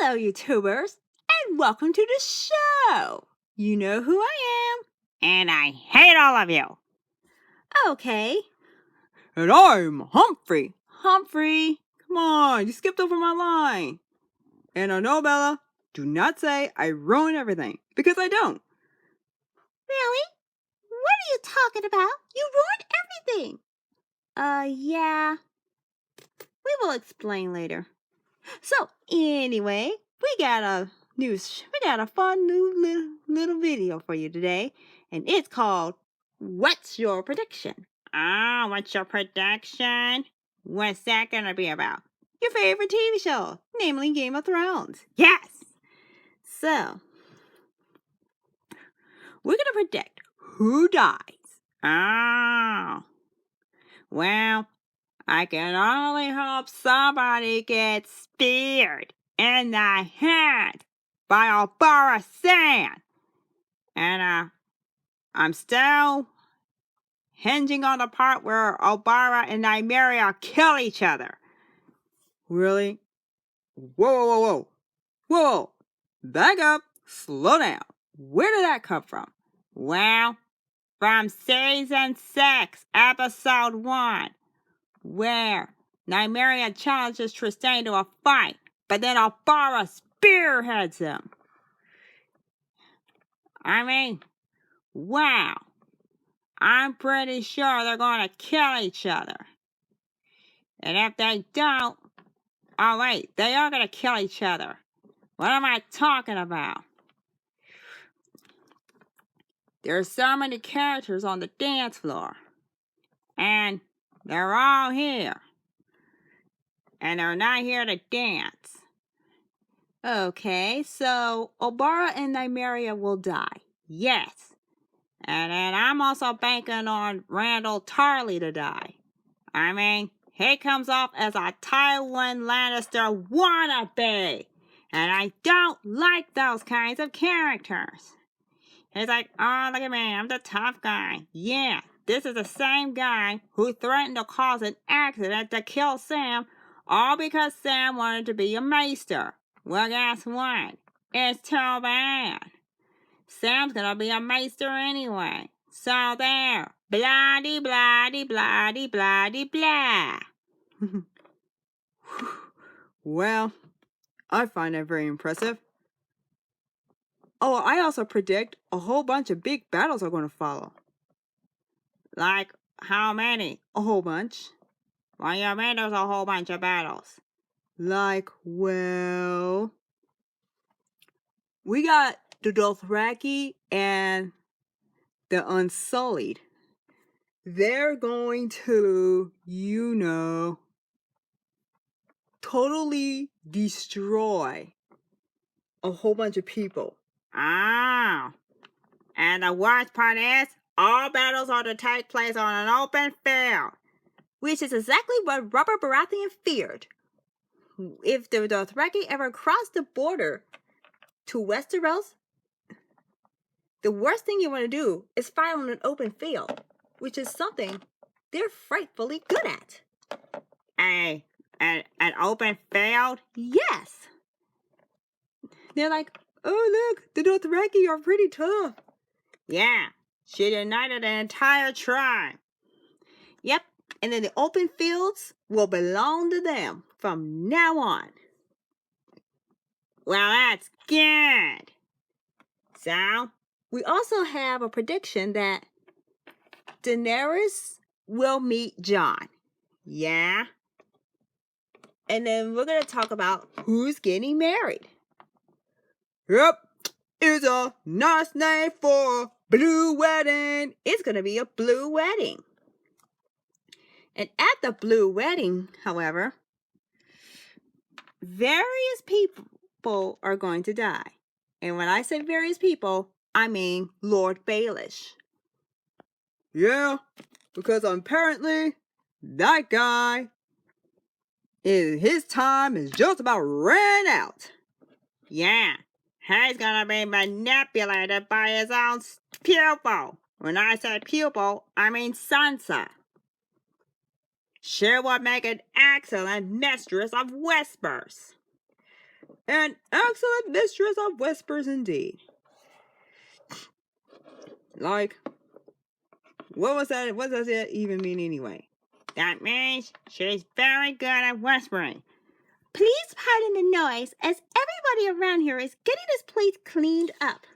Hello, YouTubers, and welcome to the show. You know who I And I hate all of you. am. Okay. And I'm Humphrey. Humphrey. Come on, you skipped over my line. And I know, Bella, do not say I ruin everything, because I don't. Really? What are you talking about? You ruined everything. Yeah. We will explain later. So, anyway, we got a fun new little video for you today, and it's called What's Your Prediction? What's your prediction? What's that gonna be about? Your favorite TV show, namely Game of Thrones. Yes! So, we're going to predict who dies. Oh. Well, I can only hope somebody gets speared in the head by Obara Sand. And, I'm still hinging on the part where Obara and Nymeria kill each other. Really? Whoa. Whoa. Back up. Slow down. Where did that come from? Well, from Season 6, Episode 1, where Nymeria challenges Tristan to a fight, but then Obara spearheads him. I mean, wow. I'm pretty sure they're going to kill each other. And if they don't... Oh, wait, they are going to kill each other. What am I talking about? There are so many characters on the dance floor. And they're all here. And they're not here to dance. Okay, so Obara and Nymeria will die. Yes. And then I'm also banking on Randall Tarley to die. I mean, he comes off as a Tywin Lannister wannabe. And I don't like those kinds of characters. He's like, oh, look at me, I'm the tough guy. Yeah, this is the same guy who threatened to cause an accident to kill Sam, all because Sam wanted to be a maester. Well, guess what? It's too bad. Sam's gonna be a maester anyway. So there. Blah-de, blah-de, blah-de, blah-de, blah. Well, I find that very impressive. Oh, I also predict a whole bunch of big battles are going to follow. Like, how many? A whole bunch. Well, you mean there's a whole bunch of battles. Like, well... We got the Dothraki and the Unsullied. They're going to, totally destroy a whole bunch of people. Oh. And the worst part is, all battles are to take place on an open field. Which is exactly what Robert Baratheon feared. If the Dothraki ever crossed the border to Westeros, the worst thing you want to do is fight on an open field, which is something they're frightfully good at. An open field? Yes. They're like, oh look, the Dothraki are pretty tough. Yeah, she united an entire tribe. Yep, and then the open fields will belong to them from now on. Well, that's good. So? We also have a prediction that Daenerys will meet Jon. Yeah? And then we're going to talk about who's getting married. Yep, it's a nice name for blue wedding. It's going to be a blue wedding. And at the blue wedding, however, various people are going to die. And when I say various people, I mean Lord Baelish. Yeah, because apparently that guy, his time is just about ran out. Yeah, he's gonna be manipulated by his own pupil. When I say pupil, I mean Sansa. She would make an excellent mistress of whispers. An excellent mistress of whispers indeed. Like, what does that even mean anyway? That means she's very good at whispering. Please pardon the noise as everybody around here is getting this place cleaned up.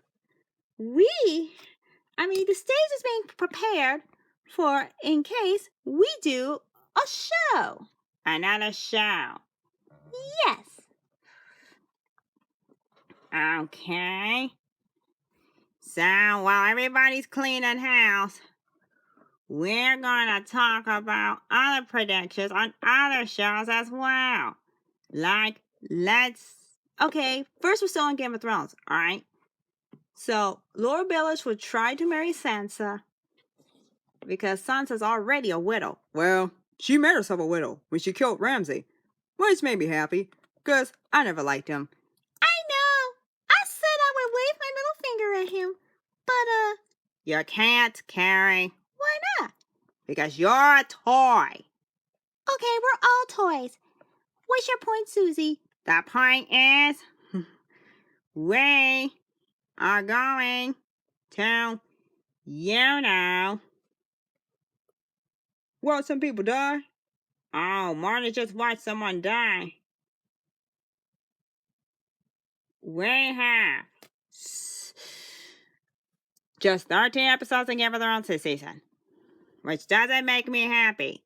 The stage is being prepared for in case we do a show. Another show. Yes. Okay. So, while everybody's cleaning house, we're going to talk about other predictions on other shows as well. Okay, first we're still on Game of Thrones, alright? So, Laura Baelish would try to marry Sansa because Sansa's already a widow. Well, she made herself a widow when she killed Ramsay, which made me happy, because I never liked him. I know! I said I would wave my middle finger at him, but, You can't, Carrie. why not? Because you're a toy. Okay, we're all toys. What's your point, Susie? The point is, we are going to, Watch some people die. Oh, more than just watch someone die. We have just 13 episodes of Game of Thrones this season, which doesn't make me happy.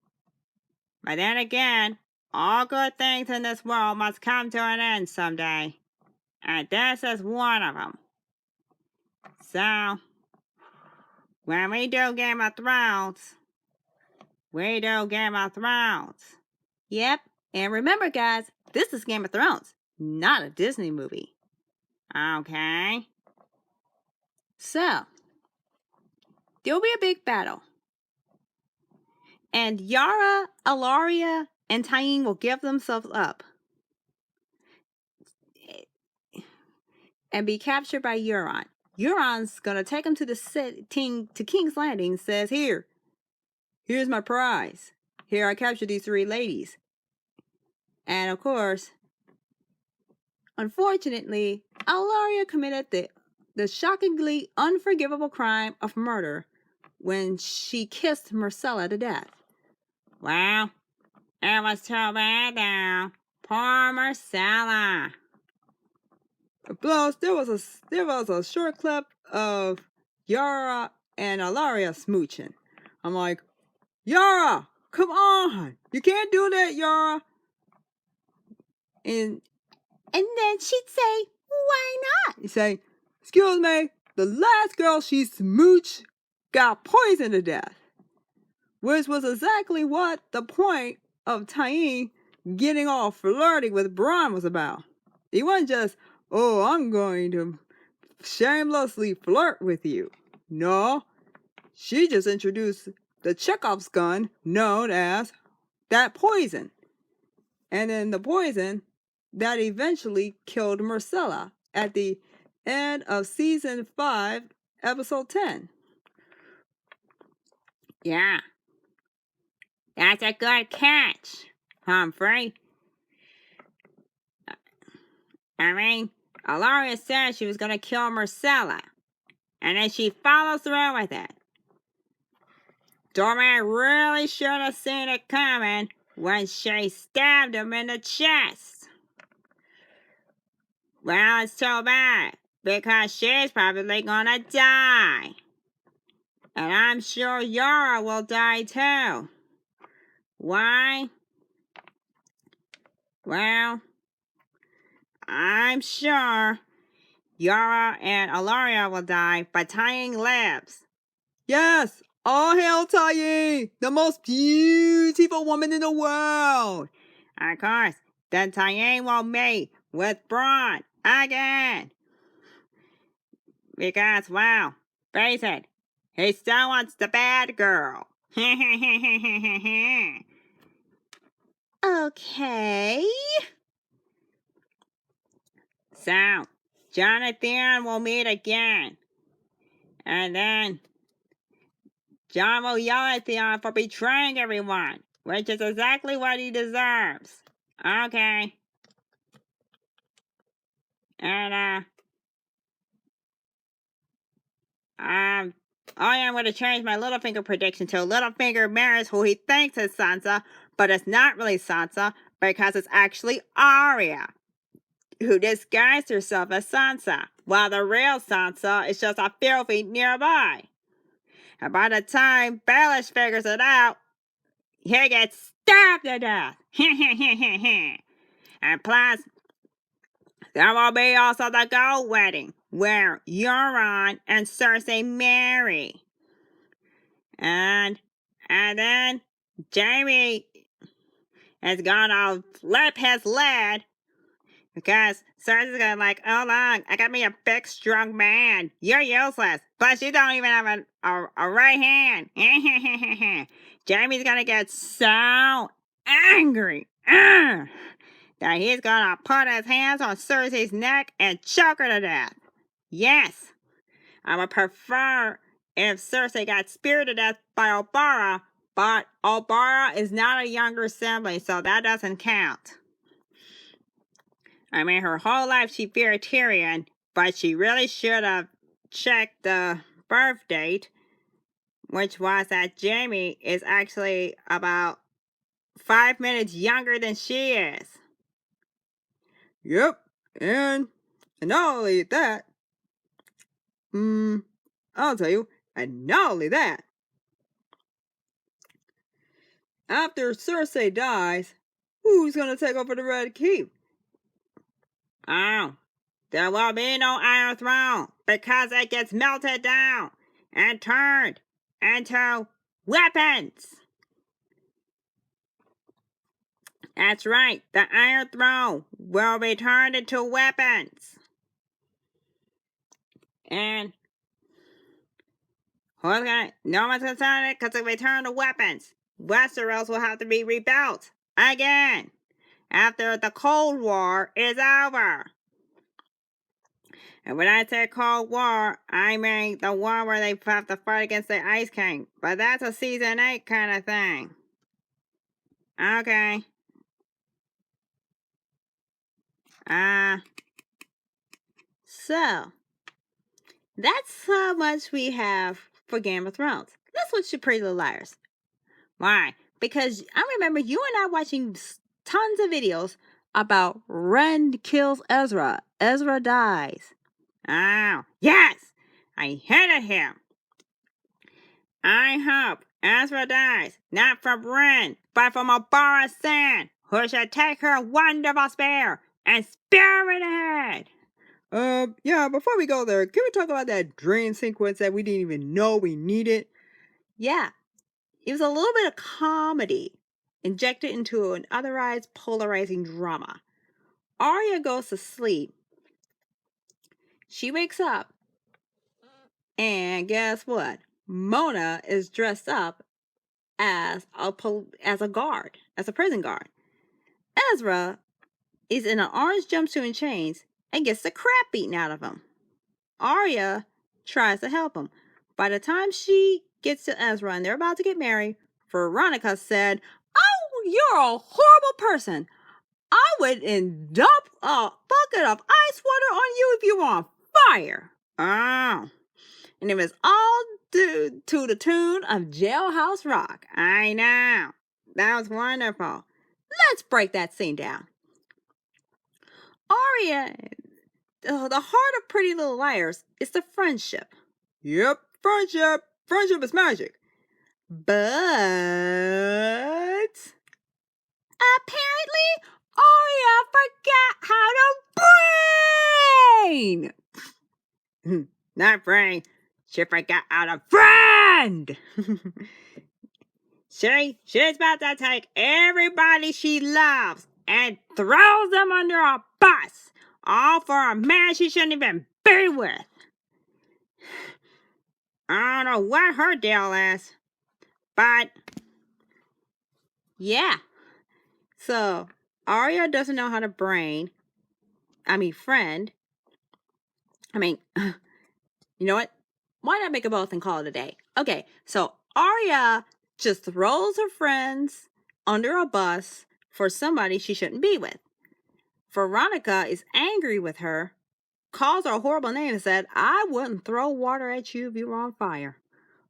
But then again, all good things in this world must come to an end someday. And this is one of them. So, when we do Game of Thrones, we do Game of Thrones. Yep, and remember guys, this is Game of Thrones, not a Disney movie. Okay. So, there'll be a big battle. And Yara, Alaria, and Tyene will give themselves up and be captured by Euron. Euron's gonna take them to to King's Landing and says, here's my prize. Here I captured these 3 ladies. And of course, unfortunately, Alaria committed the shockingly unforgivable crime of murder when she kissed Myrcella to death. Well, it was too bad though. Poor Myrcella. Plus, there was a short clip of Yara and Alaria smooching. I'm like, Yara, come on! You can't do that, Yara! And then she'd say, why not? you say, excuse me, the last girl she smooched got poisoned to death. Which was exactly what the point of Tyene getting all flirty with Bronn was about. He wasn't just, oh, I'm going to shamelessly flirt with you. No, she just introduced the Chekhov's gun known as that poison. And then the poison that eventually killed Myrcella at the end of season 5, episode 10. Yeah. That's a good catch, Humphrey. Alaria said she was going to kill Myrcella, and then she follows through with it. Doorman really should have seen it coming when she stabbed him in the chest. Well, it's too bad, because she's probably going to die. And I'm sure Yara will die too. Why? Well, I'm sure Yara and Alaria will die, but Tyene lives. Yes, all hail Tyene, the most beautiful woman in the world. Of course, then Tyene will mate with Bronn again. Because, well, face it, he still wants the bad girl. Okay. So, Jonathan will meet again. And then Jon will yell at Theon for betraying everyone, which is exactly what he deserves. Okay. And, I'm going to change my Littlefinger prediction to Littlefinger marries who he thinks is Sansa, but it's not really Sansa because it's actually Arya, who disguised herself as Sansa, while the real Sansa is just a filthy nearby. And by the time Baelish figures it out, he gets stabbed to death. And plus, there will be also the Gold Wedding, where Euron and Cersei marry. And then Jaime is gonna flip his lid because Cersei's gonna like, hold on, I got me a big strong man. You're useless. Plus you don't even have a right hand. Jaime's gonna get so angry that he's gonna put his hands on Cersei's neck and choke her to death. Yes, I would prefer if Cersei got speared to death by Obara, but Obara is not a younger sibling, so that doesn't count. I mean, her whole life she feared Tyrion, but she really should have checked the birth date, which was that Jaime is actually about 5 minutes younger than she is. Yep, and not only that, I'll tell you, and not only that, after Cersei dies, who's gonna take over the Red Keep? Oh, there will be no Iron Throne because it gets melted down and turned into weapons. That's right, the Iron Throne will be turned into weapons. And no one's gonna turn it because if they turn to weapons, Westeros will have to be rebuilt again after the Cold War is over. And when I say Cold War, I mean the one where they have to fight against the Ice King. But that's a Season 8 kind of thing. Okay. So, that's how much we have for Game of Thrones. Let's switch to Pretty Little Liars. Why? Because I remember you and I watching tons of videos about Ren kills Ezra. Ezra dies. Oh, yes! I hated him. I hope Ezra dies, not from Ren, but from Obara Sand, who should take her wonderful spear and spear in the head. Yeah, before we go there, can we talk about that dream sequence that we didn't even know we needed? Yeah, it was a little bit of comedy injected into an otherwise polarizing drama. Arya goes to sleep. She wakes up, and guess what? Mona is dressed up as a guard, as a prison guard. Ezra is in an orange jumpsuit and chains and gets the crap beaten out of him. Arya tries to help him. By the time she gets to Ezra and they're about to get married, Veronica said, "Oh, you're a horrible person. I would dump a bucket of ice water on you if you were on fire." Oh, And it was all due to the tune of Jailhouse Rock. I know. That was wonderful. Let's break that scene down. Arya, the heart of Pretty Little Liars is the friendship. Yep, friendship. Friendship is magic. But apparently, Arya forgot how to brain. Not brain. She forgot how to friend. She's about to take everybody she loves and throws them under a bus, all for a man she shouldn't even be with. I don't know what her deal is, but Yeah. So Arya doesn't know how to friend. You know what? Why not make a both and call it a day? Okay, so Arya just throws her friends under a bus for somebody she shouldn't be with. Veronica is angry with her calls her a horrible name and said, I wouldn't throw water at you if you were on fire.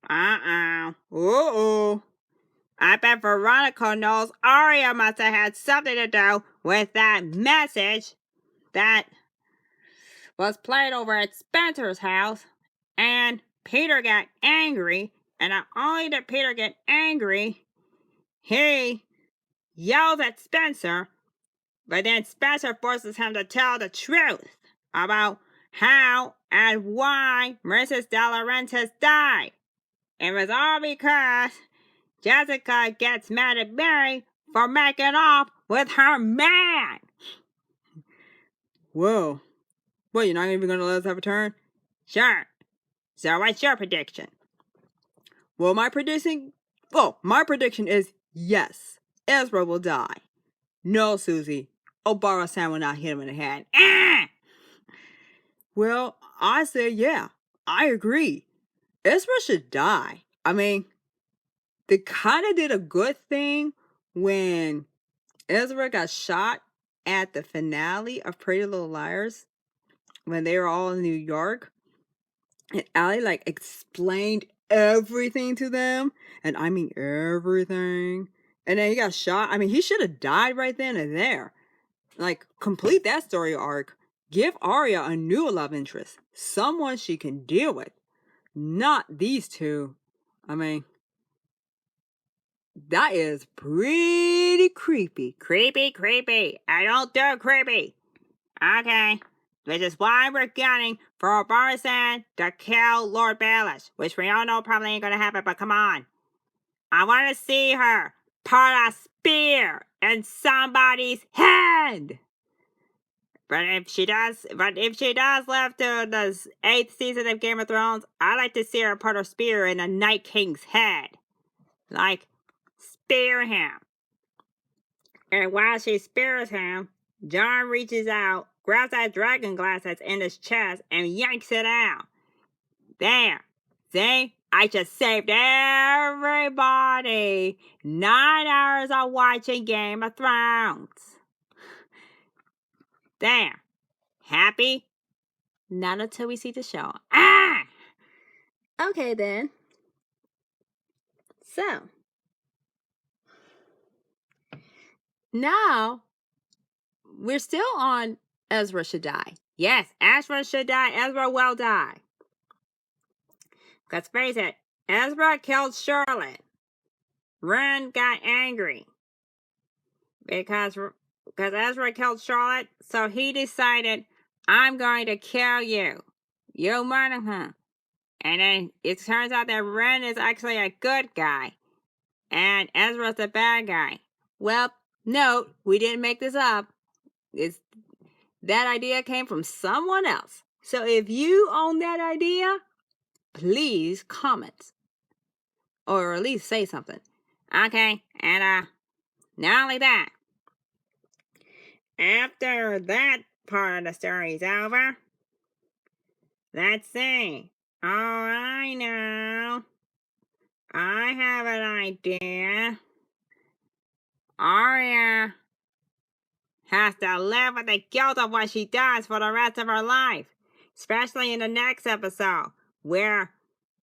Uh-oh. I bet Veronica knows Aria must have had something to do with that message that was played over at Spencer's house, and Peter got angry, and not only did Peter get angry, he yells at Spencer, but then Spencer forces him to tell the truth about how and why Mrs. De Laurentiis died. It was all because Jessica gets mad at Mary for making off with her man. Whoa. What, you're not even going to let us have a turn? Sure. So what's your prediction? Well, my prediction is yes, Ezra will die. No, Susie, Obara-san will not hit him in the head. Ah! Well, I say yeah, I agree. Ezra should die. I mean, they kind of did a good thing when Ezra got shot at the finale of Pretty Little Liars when they were all in New York. And Allie explained everything to them. And I mean everything. And then he got shot. I mean, he should have died right then and there. Complete that story arc. Give Arya a new love interest. Someone she can deal with. Not these two. I mean, that is pretty creepy. Creepy. I don't do creepy. Okay. Which is why we're gunning for Obara-san to kill Lord Baelish, which we all know probably ain't gonna happen, but come on. I want to see her put a spear in somebody's head. But if she does live to the 8th season of Game of Thrones, I'd like to see her put her spear in the Night King's head. Spear him. And while she spears him, Jon reaches out, grabs that dragon glass that's in his chest, and yanks it out. There. See? I just saved everybody 9 hours of watching Game of Thrones. There. Happy? Not until we see the show. Ah! Okay, then. So, now we're still on Ezra should die. Yes, Ezra should die. Ezra will die. Because face it, Ezra killed Charlotte. Ren got angry. Because Ezra killed Charlotte, so he decided, I'm going to kill you. You murder her. And then it turns out that Ren is actually a good guy. And Ezra's the bad guy. Well, note, we didn't make this up. That idea came from someone else. So if you own that idea, please comment. Or at least say something. Okay, and not only that. After that part of the story's over, let's see. Oh, I know. I have an idea. Arya has to live with the guilt of what she does for the rest of her life. Especially in the next episode, where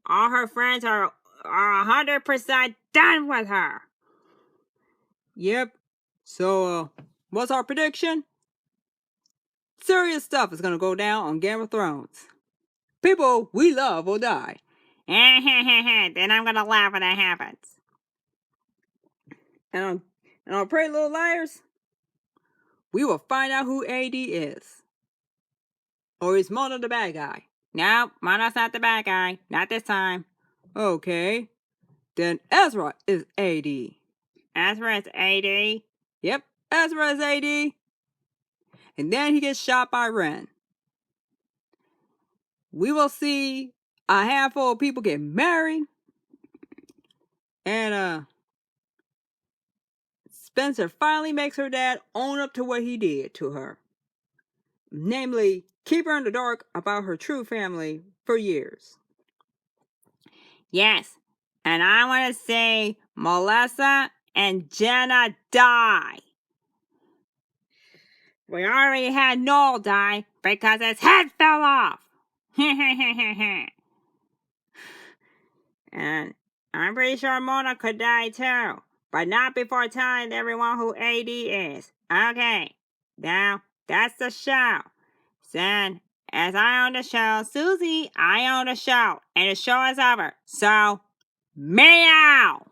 all her friends are 100% done with her. Yep. So, what's our prediction? Serious stuff is going to go down on Game of Thrones. People we love will die. Then I'm going to laugh when that happens. And on Pretty Little Liars, we will find out who AD is. Or is Mona the bad guy? No, Mona's not the bad guy. Not this time. Okay. Then Ezra is AD. Ezra is AD? Yep, Ezra is AD. And then he gets shot by Ren. We will see a handful of people get married. And Spencer finally makes her dad own up to what he did to her. Namely, keep her in the dark about her true family for years. Yes. And I want to see Melissa and Jenna die. We already had Noel die because his head fell off. And I'm pretty sure Mona could die too, but not before telling everyone who AD is. Okay, now that's the show. Then, as I own the show, Susie, I own the show, and the show is over. So, meow!